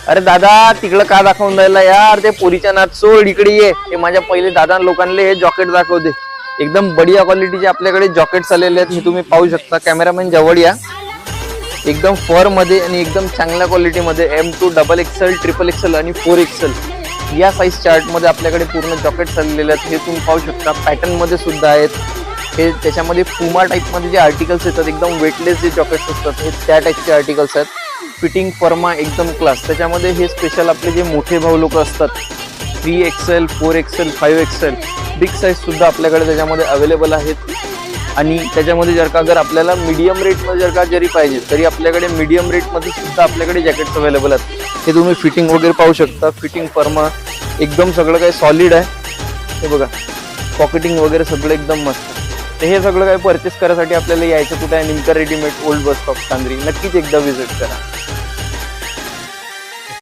अरे दादा तिकडं का दाखवून राहिला यार, ते पोरीच्या नाच सोड, इकडे ये. हे माझ्या पहिले दादा लोकांना हे जॉकेट दाखवते. एकदम बढिया क्वालिटीचे आपल्याकडे जॉकेट्स आलेले आहेत, हे तुम्ही पाहू शकता. कॅमेरामॅन जवळ या. एकदम फर मध्ये आणि एकदम चांगल्या क्वालिटीमध्ये M2 XXL, XXL आणि 4XL या साईज चार्ट मध्ये आपल्याकडे पूर्ण जॉकेट्स आलेले आहेत. हे तुम्ही पाहू शकता. पॅटर्न मध्ये सुद्धा आहेत. हे त्याच्यामध्ये पुमा टाईप मध्ये जे आर्टिकल्स येतात, एकदम वेटलेस जे जॉकेट्स असतात, हे त्या टाईपचे आर्टिकल्स आहेत. फिटिंग फर्मा एकदम क्लास. त्याच्यामध्ये हे स्पेशल आपले जे मोठे भाऊ लोक असतात, 3XL, 4XL, 5XL big size सुद्धा आपल्याकडे त्याच्यामध्ये अवेलेबल आहेत. आणि त्याच्यामध्ये जर का अगर आपल्याला मीडियम रेटमध्ये जर का जरी पाहिजे तरी आपल्याकडे मीडियम रेटमध्ये सुद्धा आपल्याकडे जॅकेट्स अवेलेबल आहेत. हे तुम्ही फिटिंग वगैरे पाहू शकता. फिटिंग फर्मा एकदम सगळं काही सॉलिड आहे. हे बघा, पॉकेटिंग वगैरे सगळं एकदम मस्त. तर हे सगळं काही परचेस करायसाठी आपल्याला यायचं कुठे आहे? Nimkar readymade, old bus stop, Chandri. नक्कीच एकदा व्हिजिट करा.